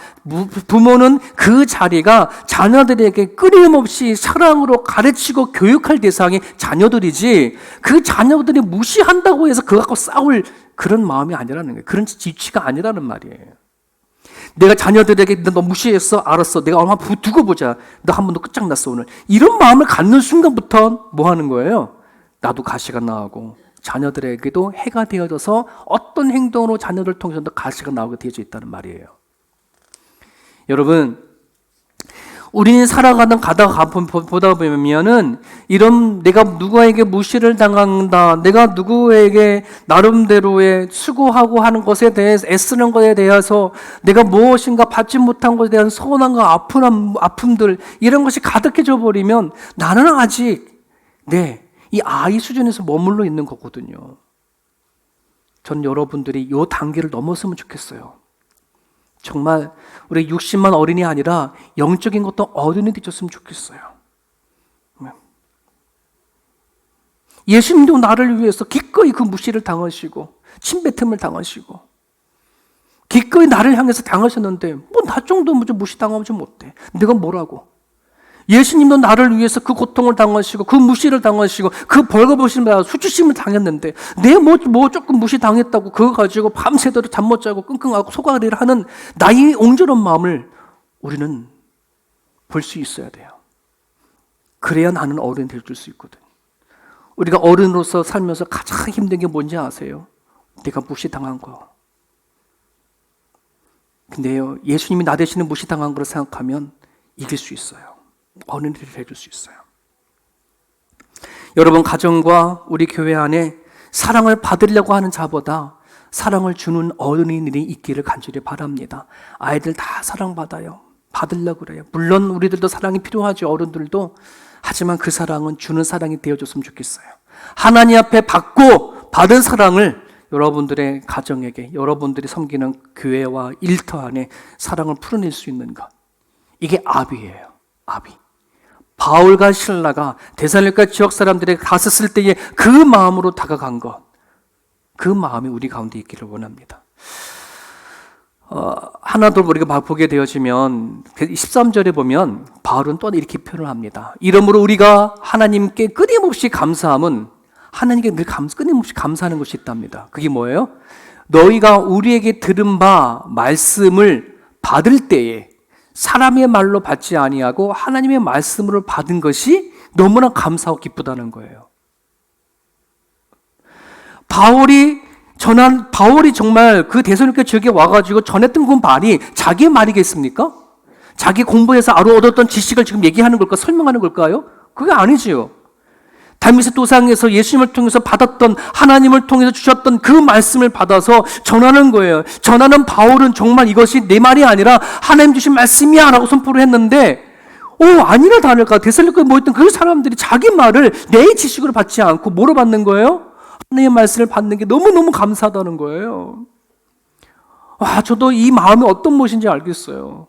부모는 그 자리가 자녀들에게 끊임없이 사랑으로 가르치고 교육할 대상이 자녀들이지 그 자녀들이 무시한다고 해서 그거 갖고 싸울 그런 마음이 아니라는 거예요. 그런 지치가 아니라는 말이에요. 내가 자녀들에게 너 무시했어? 알았어. 내가 얼마나 두고 보자. 너 한 번도 끝장났어 오늘. 이런 마음을 갖는 순간부터 뭐 하는 거예요? 나도 가시가 나오고 자녀들에게도 해가 되어져서 어떤 행동으로 자녀들을 통해서도 가시가 나오게 되어져 있다는 말이에요. 여러분, 우리는 가다가 보다 보면은 이런 내가 누구에게 무시를 당한다, 내가 누구에게 나름대로의 수고하고 하는 것에 대해서 애쓰는 것에 대해서 내가 무엇인가 받지 못한 것에 대한 서운함과 아픔들 이런 것이 가득해져 버리면 나는 아직 이 아이 수준에서 머물러 있는 거거든요. 전 여러분들이 이 단계를 넘었으면 좋겠어요. 정말 우리 60만 어린이 아니라 영적인 것도 어른이 되셨으면 좋겠어요. 예수님도 나를 위해서 기꺼이 그 무시를 당하시고 침뱉음을 당하시고 기꺼이 나를 향해서 당하셨는데 나 정도 무시당하면 좀 어때? 내가 뭐라고? 예수님도 나를 위해서 그 고통을 당하시고 그 무시를 당하시고 그 벌거벗음을 수치심을 당했는데 내 조금 무시당했다고 그거 가지고 밤새도록 잠 못 자고 끙끙하고 소가리를 하는 나의 옹졸한 마음을 우리는 볼 수 있어야 돼요. 그래야 나는 어른이 될 수 있거든. 우리가 어른으로서 살면서 가장 힘든 게 뭔지 아세요? 내가 무시당한 거. 근데요, 예수님이 나 대신에 무시당한 걸 생각하면 이길 수 있어요. 어른들이 해줄 수 있어요. 여러분 가정과 우리 교회 안에 사랑을 받으려고 하는 자보다 사랑을 주는 어른들이 있기를 간절히 바랍니다. 아이들 다 사랑받아요. 받으려고 그래요. 물론 우리들도 사랑이 필요하죠. 어른들도. 하지만 그 사랑은 주는 사랑이 되어줬으면 좋겠어요. 하나님 앞에 받고 받은 사랑을 여러분들의 가정에게, 여러분들이 섬기는 교회와 일터 안에 사랑을 풀어낼 수 있는 것. 이게 아비예요. 아비. 바울과 실라가 데살로니가 지역 사람들에게 갔었을 때에 그 마음으로 다가간 것. 그 마음이 우리 가운데 있기를 원합니다. 하나 더 우리가 보게 되어지면 13절에 보면 바울은 또 이렇게 표현을 합니다. 이러므로 우리가 하나님께 끊임없이 감사함은 하나님께 늘 끊임없이 감사하는 것이 있답니다. 그게 뭐예요? 너희가 우리에게 들은 바 말씀을 받을 때에 사람의 말로 받지 아니하고 하나님의 말씀으로 받은 것이 너무나 감사하고 기쁘다는 거예요. 바울이 정말 그 데살로니가 지역에 와가지고 전했던 그 말이 자기의 말이겠습니까? 자기 공부해서 얻었던 지식을 지금 얘기하는 걸까? 설명하는 걸까요? 그게 아니지요. 다윗의 도상에서 예수님을 통해서 받았던, 하나님을 통해서 주셨던 그 말씀을 받아서 전하는 거예요. 전하는 바울은 정말 이것이 내 말이 아니라 하나님 주신 말씀이야 라고 선포를 했는데, 아니나 다를까 데살로니가에 모였던 그 사람들이 자기 말을 내 지식으로 받지 않고 뭐로 받는 거예요? 하나님의 말씀을 받는 게 너무너무 감사하다는 거예요. 저도 이 마음이 어떤 것인지 알겠어요.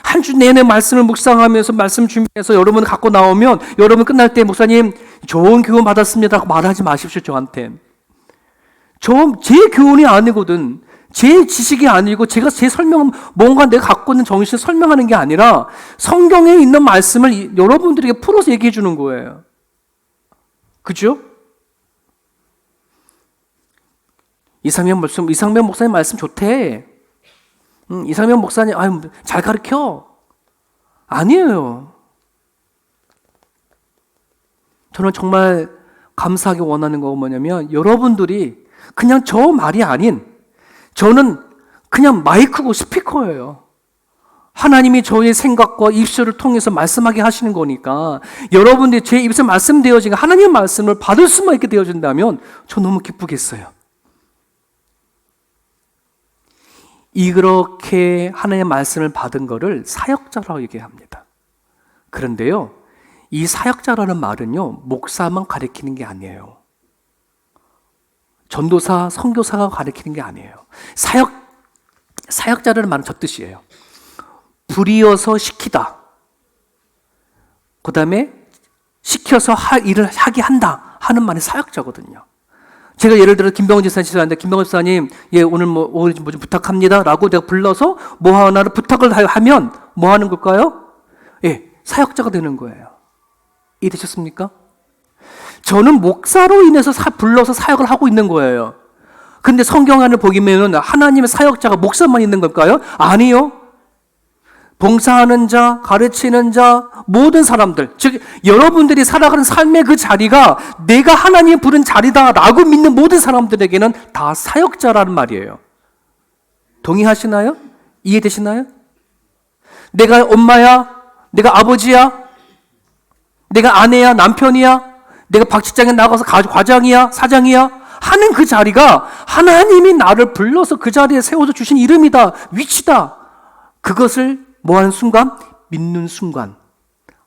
한 주 내내 말씀을 묵상하면서 말씀 준비해서 여러분 갖고 나오면 여러분 끝날 때 목사님 좋은 교훈 받았습니다 하고 말하지 마십시오. 저한테. 제 교훈이 아니거든. 제 지식이 아니고 제가 제 설명은 뭔가 내가 갖고 있는 정신을 설명하는 게 아니라 성경에 있는 말씀을 여러분들에게 풀어서 얘기해 주는 거예요. 그죠? 이상면 목사님 말씀 좋대. 이상면 목사님 잘 가르쳐. 아니에요. 저는 정말 감사하게 원하는 거 뭐냐면 여러분들이 그냥 저 말이 아닌, 저는 그냥 마이크고 스피커예요. 하나님이 저의 생각과 입술을 통해서 말씀하게 하시는 거니까 여러분들이 제 입술 말씀되어진 하나님의 말씀을 받을 수만 있게 되어진다면 저 너무 기쁘겠어요. 이렇게 하나님의 말씀을 받은 거를 사역자라고 얘기합니다. 그런데요, 이 사역자라는 말은요, 목사만 가리키는 게 아니에요. 전도사, 선교사가 가리키는 게 아니에요. 사역자라는 말은 저 뜻이에요. 불이어서 시키다. 그 다음에 시켜서 일을 하게 한다 하는 말이 사역자거든요. 제가 예를 들어 김병훈 집사님 지사한테 김병훈 집사님 오늘 뭐 좀 부탁합니다 라고 내가 불러서 뭐 하나를 부탁을 하면 뭐 하는 걸까요? 사역자가 되는 거예요. 이해되셨습니까? 저는 목사로 인해서 불러서 사역을 하고 있는 거예요. 근데 성경 안을 보기면 하나님의 사역자가 목사만 있는 걸까요? 아니요. 봉사하는 자, 가르치는 자, 모든 사람들, 즉 여러분들이 살아가는 삶의 그 자리가 내가 하나님이 부른 자리다라고 믿는 모든 사람들에게는 다 사역자라는 말이에요. 동의하시나요? 이해되시나요? 내가 엄마야, 내가 아버지야, 내가 아내야, 남편이야, 내가 박 직장에 나가서 과장이야, 사장이야 하는 그 자리가 하나님이 나를 불러서 그 자리에 세워서 주신 이름이다, 위치다. 그것을 뭐하는 순간? 믿는 순간,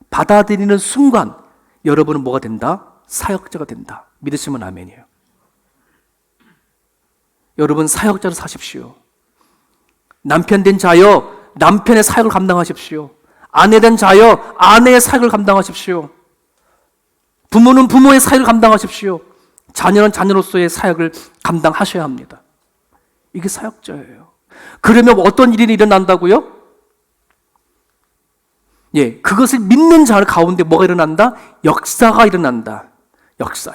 받아들이는 순간 여러분은 뭐가 된다? 사역자가 된다. 믿으시면 아멘이에요. 여러분 사역자로 사십시오. 남편 된 자여 남편의 사역을 감당하십시오. 아내 된 자여 아내의 사역을 감당하십시오. 부모는 부모의 사역을 감당하십시오. 자녀는 자녀로서의 사역을 감당하셔야 합니다. 이게 사역자예요. 그러면 어떤 일이 일어난다고요? 그것을 믿는 자 가운데 뭐가 일어난다? 역사가 일어난다. 역사.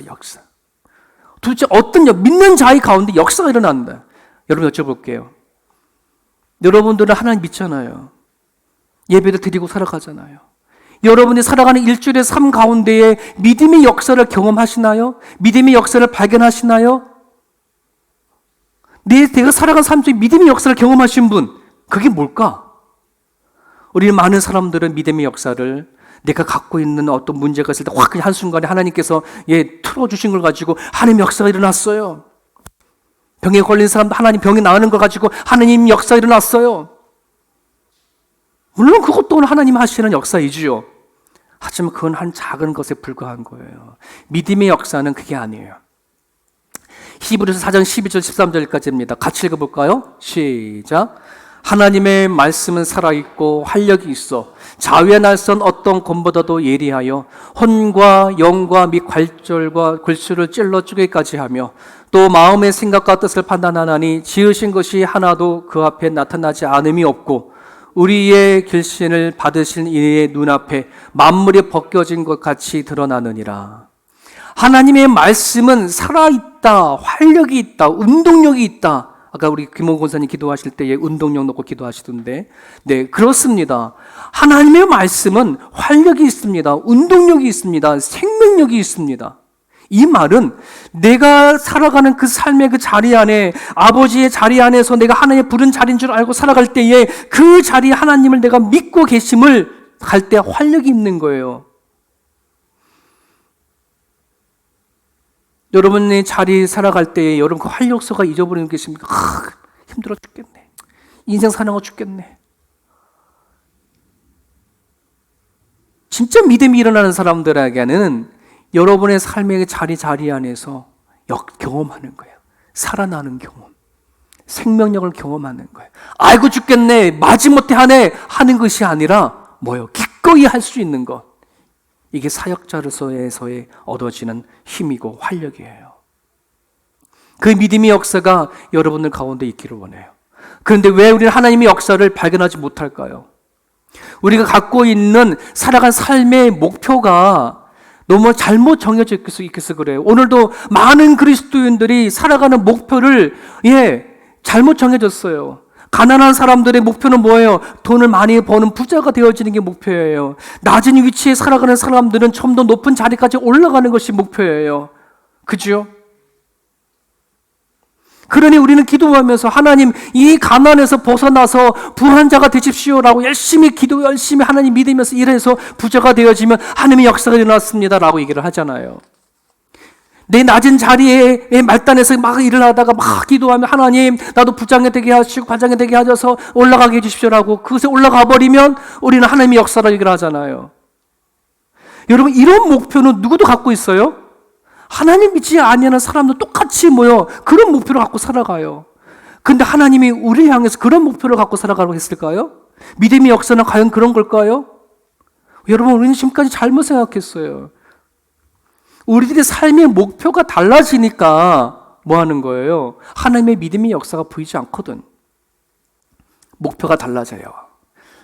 도대체 믿는 자의 가운데 역사가 일어난다. 여러분 여쭤볼게요. 여러분들은 하나님 믿잖아요. 예배를 드리고 살아가잖아요. 여러분이 살아가는 일주일의 삶 가운데에 믿음의 역사를 경험하시나요? 믿음의 역사를 발견하시나요? 내가 살아간 삶 중에 믿음의 역사를 경험하신 분, 그게 뭘까? 우리 많은 사람들은 믿음의 역사를 내가 갖고 있는 어떤 문제가 있을 때 확 그냥 한순간에 하나님께서 틀어주신 걸 가지고 하나님의 역사가 일어났어요. 병에 걸린 사람도 하나님 병이 나으는 걸 가지고 하나님 역사가 일어났어요. 물론 그것 또한 하나님 하시는 역사이지요. 하지만 그건 한 작은 것에 불과한 거예요. 믿음의 역사는 그게 아니에요. 히브리서 4장 12절 13절까지입니다. 같이 읽어볼까요? 시작. 하나님의 말씀은 살아있고 활력이 있어 자위의 날선 어떤 검보다도 예리하여 혼과 영과 및 관절과 골수를 찔러 쪼개기까지 하며 또 마음의 생각과 뜻을 판단하나니 지으신 것이 하나도 그 앞에 나타나지 않음이 없고 우리의 결신을 받으신 이의 눈앞에 만물이 벗겨진 것 같이 드러나느니라. 하나님의 말씀은 살아있다, 활력이 있다, 운동력이 있다. 아까 우리 김홍 권사님 기도하실 때에 운동력 놓고 기도하시던데, 네, 그렇습니다. 하나님의 말씀은 활력이 있습니다. 운동력이 있습니다. 생명력이 있습니다. 이 말은 내가 살아가는 그 삶의 그 자리 안에, 아버지의 자리 안에서 내가 하나님의 부른 자리인 줄 알고 살아갈 때에 그 자리에 하나님을 내가 믿고 계심을 갈 때 활력이 있는 거예요. 여러분의 자리 살아갈 때에 여러분 그 활력소가 잊어버리는 게 있습니까? 힘들어 죽겠네. 인생 사는 거 죽겠네. 진짜 믿음이 일어나는 사람들에게는 여러분의 삶의 자리 안에서 경험하는 거예요. 살아나는 경험. 생명력을 경험하는 거예요. 아이고 죽겠네. 마지못해 하네. 하는 것이 아니라 뭐예요? 기꺼이 할 수 있는 것. 이게 사역자로서의 얻어지는 힘이고 활력이에요. 그 믿음의 역사가 여러분들 가운데 있기를 원해요. 그런데 왜 우리는 하나님의 역사를 발견하지 못할까요? 우리가 갖고 있는 살아간 삶의 목표가 너무 잘못 정해져 있어서 그래요. 오늘도 많은 그리스도인들이 살아가는 목표를 잘못 정해졌어요. 가난한 사람들의 목표는 뭐예요? 돈을 많이 버는 부자가 되어지는 게 목표예요. 낮은 위치에 살아가는 사람들은 좀 더 높은 자리까지 올라가는 것이 목표예요. 그죠? 그러니 우리는 기도하면서 하나님 이 가난에서 벗어나서 부한 자가 되십시오라고 열심히 하나님 믿으면서 일해서 부자가 되어지면 하나님의 역사가 일어났습니다 라고 얘기를 하잖아요. 내 낮은 자리에 말단에서 막 일을 하다가 막 기도하면 하나님 나도 부장이 되게 하시고 관장이 되게 하셔서 올라가게 해주십시오라고 그것에 올라가 버리면 우리는 하나님의 역사라고 얘기를 하잖아요. 여러분 이런 목표는 누구도 갖고 있어요? 하나님 믿지 아니하는 사람도 똑같이 그런 목표를 갖고 살아가요. 근데 하나님이 우리를 향해서 그런 목표를 갖고 살아가라고 했을까요? 믿음의 역사는 과연 그런 걸까요? 여러분 우리는 지금까지 잘못 생각했어요. 우리들의 삶의 목표가 달라지니까 뭐 하는 거예요? 하나님의 믿음의 역사가 보이지 않거든. 목표가 달라져요.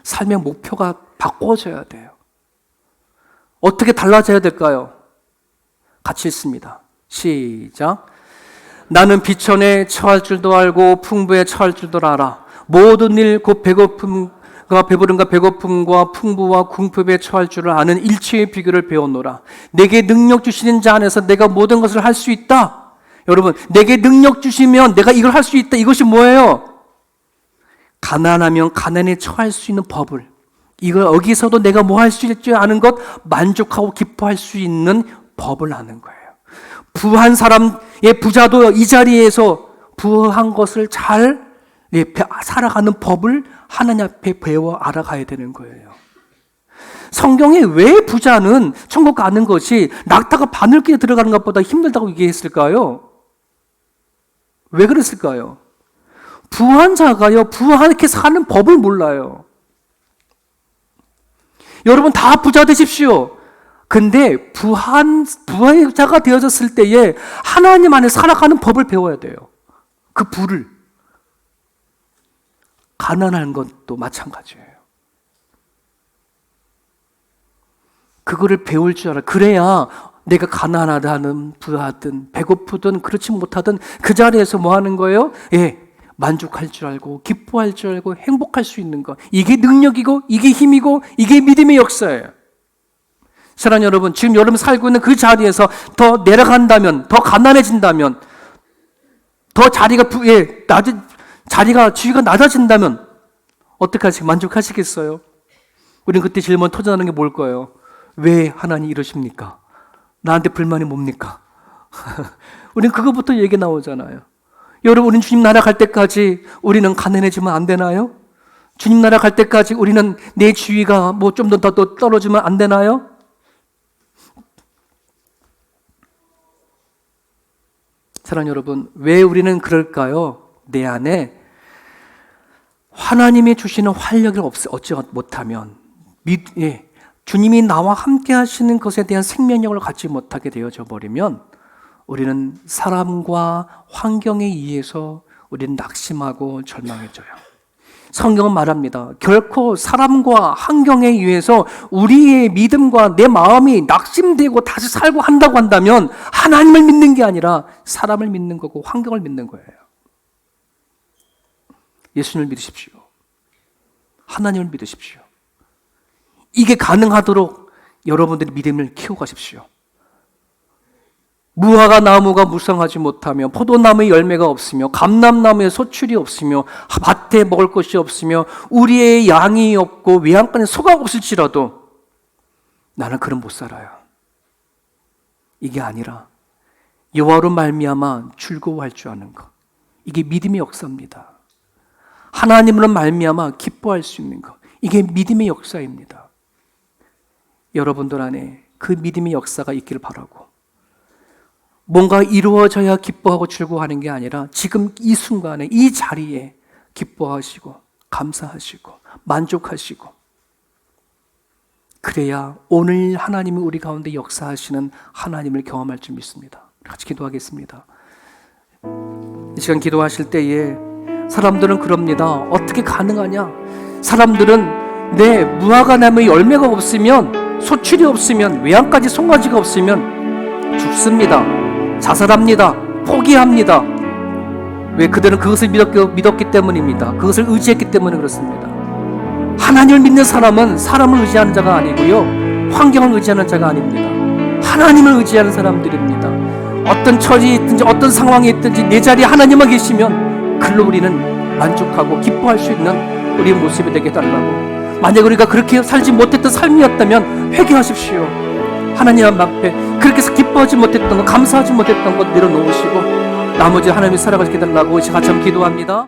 삶의 목표가 바꿔져야 돼요. 어떻게 달라져야 될까요? 같이 읽습니다. 시작. 나는 비천에 처할 줄도 알고 풍부에 처할 줄도 알아. 모든 일 곧 배부름과 배고픔과 풍부와 궁핍에 처할 줄을 아는 일체의 비결을 배웠노라. 내게 능력 주시는 자 안에서 내가 모든 것을 할 수 있다. 여러분, 내게 능력 주시면 내가 이걸 할 수 있다. 이것이 뭐예요? 가난하면 가난에 처할 수 있는 법을, 이걸 여기서도 내가 뭐 할 수 있지 아는 것, 만족하고 기뻐할 수 있는 법을 아는 거예요. 부한 사람의 부자도 이 자리에서 부한 것을 잘 살아가는 법을 하나님 앞에 배워 알아가야 되는 거예요. 성경에 왜 부자는 천국 가는 것이 낙타가 바늘귀에 들어가는 것보다 힘들다고 얘기했을까요? 왜 그랬을까요? 부한 자가요, 부하게 사는 법을 몰라요. 여러분 다 부자 되십시오. 근데 부자가 되어졌을 때에 하나님 안에 살아가는 법을 배워야 돼요. 그 부를. 가난한 것도 마찬가지예요. 그거를 배울 줄 알아. 그래야 내가 가난하다는 부하든 배고프든 그렇지 못하든 그 자리에서 뭐 하는 거예요? 만족할 줄 알고 기뻐할 줄 알고 행복할 수 있는 것. 이게 능력이고 이게 힘이고 이게 믿음의 역사예요. 사랑하는 여러분, 지금 여러분 살고 있는 그 자리에서 더 내려간다면, 더 가난해진다면, 더 지위가 낮아진다면 어떻게 하시겠어요? 만족하시겠어요? 우리는 그때 제일 먼저 터져나는 게 뭘까요? 왜 하나님 이러십니까? 나한테 불만이 뭡니까? 우리는 그거부터 얘기 나오잖아요. 여러분, 우리는 주님 나라 갈 때까지 우리는 가난해지면 안 되나요? 주님 나라 갈 때까지 우리는 내 지위가 뭐 좀 더 떨어지면 안 되나요? 사랑하는 여러분, 왜 우리는 그럴까요? 내 안에 하나님이 주시는 활력을 얻지 못하면, 주님이 나와 함께 하시는 것에 대한 생명력을 갖지 못하게 되어져 버리면 우리는 사람과 환경에 의해서 우리는 낙심하고 절망해져요. 성경은 말합니다. 결코 사람과 환경에 의해서 우리의 믿음과 내 마음이 낙심되고 다시 살고 한다고 한다면 하나님을 믿는 게 아니라 사람을 믿는 거고 환경을 믿는 거예요. 예수님을 믿으십시오. 하나님을 믿으십시오. 이게 가능하도록 여러분들이 믿음을 키워가십시오. 무화과 나무가 무성하지 못하며 포도나무에 열매가 없으며 감람나무에 소출이 없으며 밭에 먹을 것이 없으며 우리의 양이 없고 외양간에 소가 없을지라도 나는 그런 못 살아요. 이게 아니라 여호와로 말미암아 즐거워할 줄 아는 것, 이게 믿음의 역사입니다. 하나님으로 말미암아 기뻐할 수 있는 것, 이게 믿음의 역사입니다. 여러분들 안에 그 믿음의 역사가 있기를 바라고, 뭔가 이루어져야 기뻐하고 즐거워하는 게 아니라 지금 이 순간에 이 자리에 기뻐하시고 감사하시고 만족하시고, 그래야 오늘 하나님이 우리 가운데 역사하시는 하나님을 경험할 줄 믿습니다. 같이 기도하겠습니다. 이 시간 기도하실 때에 사람들은 그럽니다. 어떻게 가능하냐? 사람들은 내 무화과 나무에 열매가 없으면, 소출이 없으면, 외양까지 송아지가 없으면 죽습니다. 자살합니다. 포기합니다. 왜? 그들은 그것을 믿었기 때문입니다. 그것을 의지했기 때문에 그렇습니다. 하나님을 믿는 사람은 사람을 의지하는 자가 아니고요, 환경을 의지하는 자가 아닙니다. 하나님을 의지하는 사람들입니다. 어떤 처지에 있든지 어떤 상황에 있든지 내 자리에 하나님만 계시면 글로 우리는 만족하고 기뻐할 수 있는 우리의 모습이 되게 해달라고. 만약 우리가 그렇게 살지 못했던 삶이었다면 회개하십시오. 하나님 앞에 그렇게 해서 기뻐하지 못했던 것, 감사하지 못했던 것 내려놓으시고 나머지 하나님이 살아가게 해달라고 같이 한번 기도합니다.